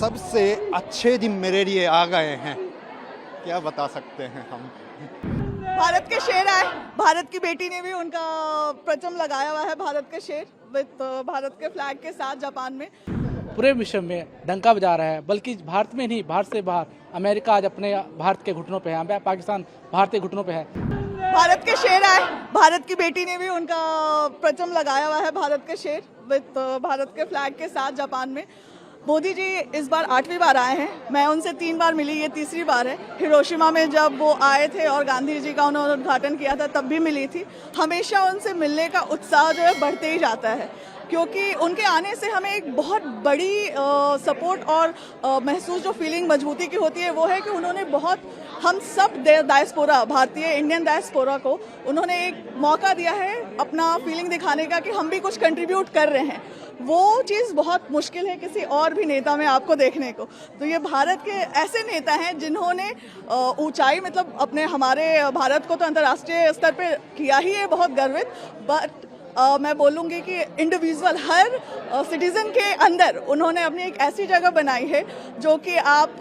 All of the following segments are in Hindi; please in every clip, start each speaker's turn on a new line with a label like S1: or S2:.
S1: सबसे अच्छे दिन मेरे लिए आ गए हैं, क्या बता सकते हैं हम।
S2: भारत के शेर आए, भारत की बेटी ने भी उनका परचम लगाया हुआ है, भारत के शेर विद भारत के फ्लैग के साथ जापान में।
S3: पूरे विश्व में डंका बजा रहा है, बल्कि भारत में नहीं, भारत से बाहर अमेरिका आज अपने भारत के घुटनों पे है, पाकिस्तान भारत के घुटनों पे है।
S2: भारत के शेर आए, भारत की बेटी ने भी उनका परचम लगाया हुआ है, भारत के शेर विद भारत के फ्लैग के साथ जापान में। मोदी जी इस बार 8वीं बार आए हैं, मैं उनसे 3 बार मिली, ये तीसरी बार है। हिरोशिमा में जब वो आए थे और गांधी जी का उन्होंने उद्घाटन किया था तब भी मिली थी। हमेशा उनसे मिलने का उत्साह जो है बढ़ते ही जाता है, क्योंकि उनके आने से हमें एक बहुत बड़ी सपोर्ट और महसूस जो फीलिंग मजबूती की होती है वो है कि उन्होंने बहुत हम सब डायस्पोरा, भारतीय इंडियन डायस्पोरा को उन्होंने एक मौका दिया है अपना फीलिंग दिखाने का कि हम भी कुछ कंट्रीब्यूट कर रहे हैं। वो चीज़ बहुत मुश्किल है किसी और भी नेता में आपको देखने को। तो ये भारत के ऐसे नेता हैं जिन्होंने ऊंचाई मतलब अपने हमारे भारत को तो अंतर्राष्ट्रीय स्तर पे किया ही है बहुत गर्वित, बट मैं बोलूँगी कि इंडिविजुअल हर सिटीज़न के अंदर उन्होंने अपनी एक ऐसी जगह बनाई है जो कि आप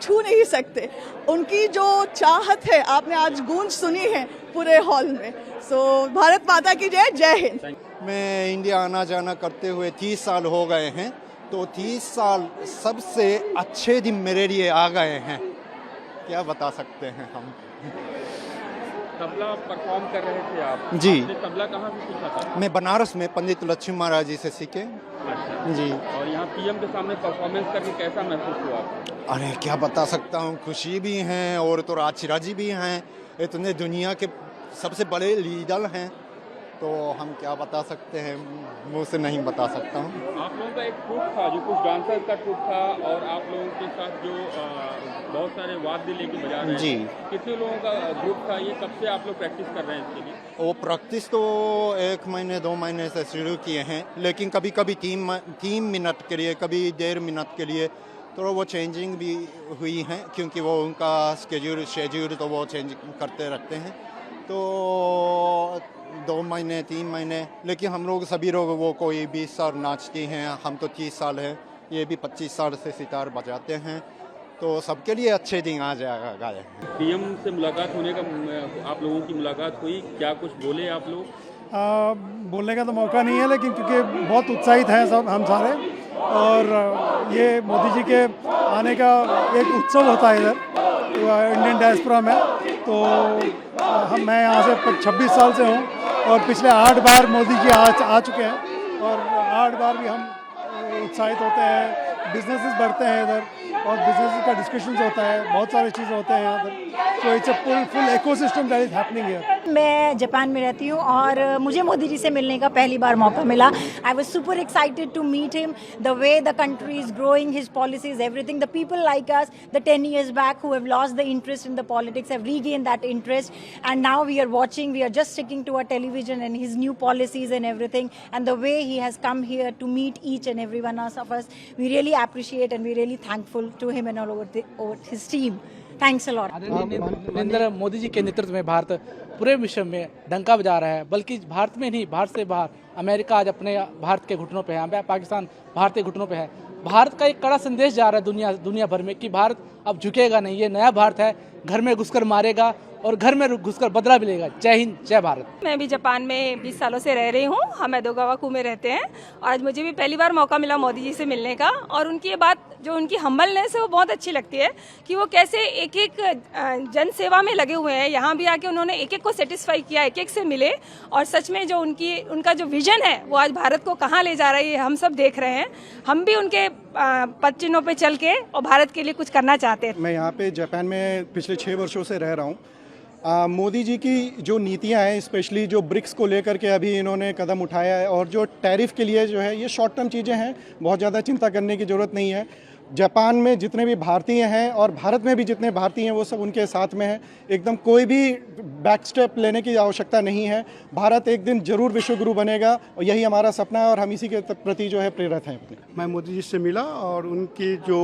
S2: छू नहीं सकते। उनकी जो चाहत है आपने आज गूंज सुनी है पूरे हॉल में। सो भारत माता की जय, जय हिंद।
S1: मैं इंडिया आना जाना करते हुए 30 साल हो गए हैं, तो 30 साल सबसे अच्छे दिन मेरे लिए आ गए हैं, क्या बता सकते हैं हम।
S4: तबला परफॉर्म कर रहे थे आप?
S1: जी।
S4: आपने तबला कहाँ से सीखा था?
S1: मैं बनारस में पंडित लक्ष्मी महाराज जी से सीखे।
S4: अच्छा।
S1: जी।
S4: और यहाँ पीएम के सामने परफॉर्मेंस करके कैसा महसूस हुआ आपको?
S1: अरे क्या बता सकता हूँ, खुशी भी हैं और तो राजी भी हैं, इतने दुनिया के सबसे बड़े लीडर हैं, तो हम क्या बता सकते हैं, मुँह से नहीं बता सकता हूँ।
S4: आप लोगों का एक ट्रूप था जो कुछ डांसर का ट्रूप था, और आप लोगों के साथ जो बहुत सारे वाद्य लेके बजा रहे हैं।
S1: जी।
S4: कितने लोगों का ग्रुप था ये? कब से आप लोग प्रैक्टिस कर रहे हैं इसके लिए?
S1: वो प्रैक्टिस तो 1 महीने 2 महीने से शुरू किए हैं, लेकिन कभी कभी 3 मिनट के लिए, कभी 1.5 मिनट के लिए, तो वो चेंजिंग भी हुई हैं, क्योंकि वो उनका शेड्यूल तो वो चेंज करते रखते हैं। तो 2 महीने 3 महीने, लेकिन हम लोग सभी लोग वो कोई 20 साल नाचती हैं, हम तो 30 साल है, ये भी 25 साल से सितार बजाते हैं, तो सबके लिए अच्छे दिन आ जाएगा गाए।
S4: पीएम से मुलाकात होने का आप लोगों की मुलाकात हुई, क्या कुछ बोले आप लोग?
S5: बोलने का तो मौका नहीं है, लेकिन क्योंकि बहुत उत्साहित हैं सब हम सारे, और ये मोदी जी के आने का एक उत्सव होता है इधर इंडियन डायस्पोरा में। तो मैं यहाँ से 26 साल से हूँ, और पिछले 8 बार मोदी जी आ चुके हैं, और 8 बार भी हम उत्साहित होते हैं। बिजनेसेस बढ़ते हैं इधर, और बिजनेस का डिस्कशंस होता है, बहुत सारी चीज़ें होते हैं यहाँ पर। So it's a full ecosystem that is happening here.
S6: मैं जापान में रहती हूँ, और मुझे मोदी जी से मिलने का पहली बार मौका मिला। I was super excited to meet him, the way the country is growing, his policies, everything. The people like us, the 10 years back who have lost the interest in the politics have regained that interest, and now we are watching, we are just sticking to our television and his new policies and everything, and the way he has come here to meet each and every one of us, we really appreciate and we're really thankful to him and all over his team. Thanks a lot.
S3: Narendra Modi ji के नेतृत्व में भारत पूरे विश्व में डंका बजा रहा है, बल्कि भारत में नहीं, भारत से बाहर अमेरिका आज अपने भारत के घुटनों पे है, पाकिस्तान भारत के घुटनों पे है। भारत का एक कड़ा संदेश जा रहा है दुनिया भर में कि भारत अब झुकेगा नहीं, ये नया भारत है, घर में घुसकर मारेगा और घर में घुसकर बदला भी लेगा। जय हिंद, जय भारत।
S7: मैं भी जापान में 20 सालों से रह रही हूँ, हम एदोगावाकू में रहते हैं, और आज मुझे भी पहली बार मौका मिला मोदी जी से मिलने का। और उनकी ये बात, जो उनकी हम्बलनेस है, वो बहुत अच्छी लगती है कि वो कैसे एक एक जन सेवा में लगे हुए हैं। यहाँ भी आके उन्होंने एक एक को सेटिस्फाई किया, एक एक से मिले, और सच में जो उनका जो विजन है वो आज भारत को कहाँ ले जा रही है हम सब देख रहे हैं। हम भी उनके पद चिन्हों पे चल के और भारत के लिए कुछ करना चाहते हैं।
S5: मैं यहाँ पे जापान में पिछले 6 वर्षों से रह रहा हूँ। मोदी जी की जो नीतियाँ हैं, स्पेशली जो ब्रिक्स को लेकर के अभी इन्होंने कदम उठाया है, और जो टैरिफ के लिए जो है, ये शॉर्ट टर्म चीज़ें हैं, बहुत ज़्यादा चिंता करने की ज़रूरत नहीं है। जापान में जितने भी भारतीय हैं और भारत में भी जितने भारतीय हैं वो सब उनके साथ में हैं। एकदम कोई भी बैक स्टेप लेने की आवश्यकता नहीं है। भारत एक दिन जरूर विश्वगुरु बनेगा और यही हमारा सपना है और हम इसी के प्रति जो है प्रेरित हैं।
S8: मैं मोदी जी से मिला और उनकी जो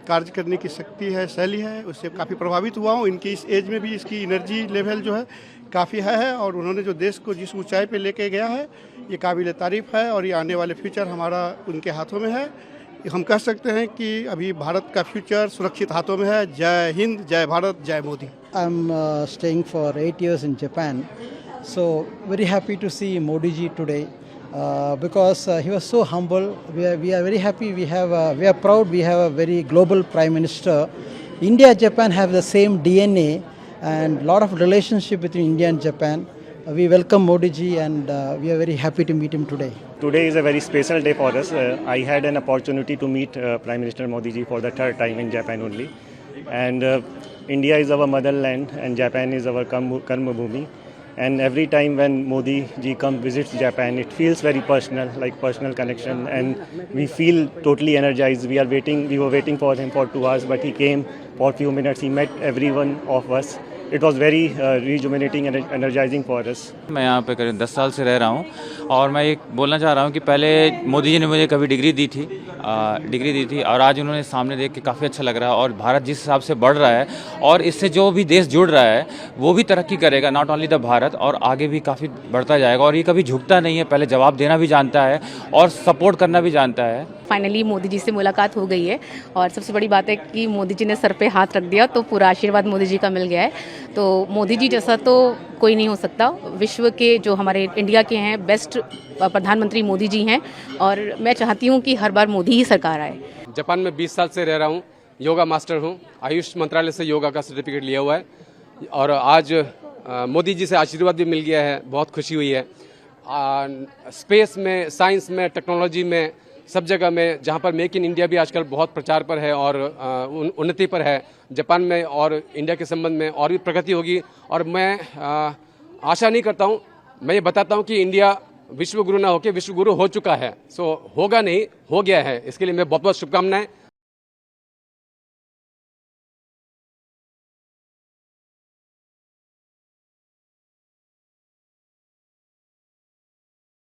S8: कार्य करने की शक्ति है, शैली है, उससे काफ़ी प्रभावित हुआ हूँ। इनकी इस एज में भी इसकी एनर्जी लेवल जो है काफ़ी है और उन्होंने जो देश को जिस ऊंचाई पे लेके गया है ये काबिल तारीफ़ है और ये आने वाले फ्यूचर हमारा उनके हाथों में है। हम कह सकते हैं कि अभी भारत का फ्यूचर सुरक्षित हाथों में है। जय हिंद, जय भारत, जय Modi.
S9: I'm staying for 8 years in Japan, so very happy to see Modi ji today because he was so humble. We are very happy. We are proud. We have a very global Prime Minister. India and Japan have the same DNA and lot of relationship between India and Japan. We welcome Modi ji and we are very happy to meet him today.
S10: Today is a very special day for us. I had an opportunity to meet Prime Minister Modi ji for the third time in Japan only. And India is our motherland and Japan is our Karma Bhumi. And every time when Modi ji visits Japan, it feels very personal, like personal connection, and we feel totally energized. We were waiting for him for 2 hours, but he came for a few minutes. He met everyone of us. It was very rejuvenating and energizing for us.
S11: मैं यहाँ पे करीब 10 साल से रह रहा हूँ और मैं ये बोलना चाह रहा हूँ कि पहले मोदी जी ने मुझे कभी डिग्री दी थी और आज उन्होंने सामने देख के काफ़ी अच्छा लग रहा है और भारत जिस हिसाब से बढ़ रहा है और इससे जो भी देश जुड़ रहा है वो भी तरक्की करेगा, नॉट ओनली द भारत, और आगे भी काफ़ी बढ़ता जाएगा। और ये कभी झुकता नहीं है, पहले जवाब देना भी जानता है और सपोर्ट करना भी जानता है।
S12: फाइनली मोदी जी से मुलाकात हो गई है और सबसे बड़ी बात है कि मोदी जी ने सर पे हाथ रख दिया तो पूरा आशीर्वाद मोदी जी का मिल गया है। तो मोदी जी जैसा तो कोई नहीं हो सकता। विश्व के जो हमारे इंडिया के हैं बेस्ट प्रधानमंत्री मोदी जी हैं और मैं चाहती हूं कि हर बार मोदी ही सरकार आए।
S13: जापान में 20 साल से रह रहा हूं, योगा मास्टर हूं, आयुष मंत्रालय से योगा का सर्टिफिकेट लिया हुआ है और आज मोदी जी से आशीर्वाद भी मिल गया है, बहुत खुशी हुई है। स्पेस में, साइंस में, टेक्नोलॉजी में, सब जगह में जहां पर मेक इन इंडिया भी आजकल बहुत प्रचार पर है और उन्नति पर है, जापान में और इंडिया के संबंध में और भी प्रगति होगी। और मैं आशा नहीं करता हूं, मैं ये बताता हूं कि इंडिया विश्व गुरु ना होकर विश्व गुरु हो चुका है। सो होगा नहीं, हो गया है। इसके लिए मैं बहुत बहुत शुभकामनाएं।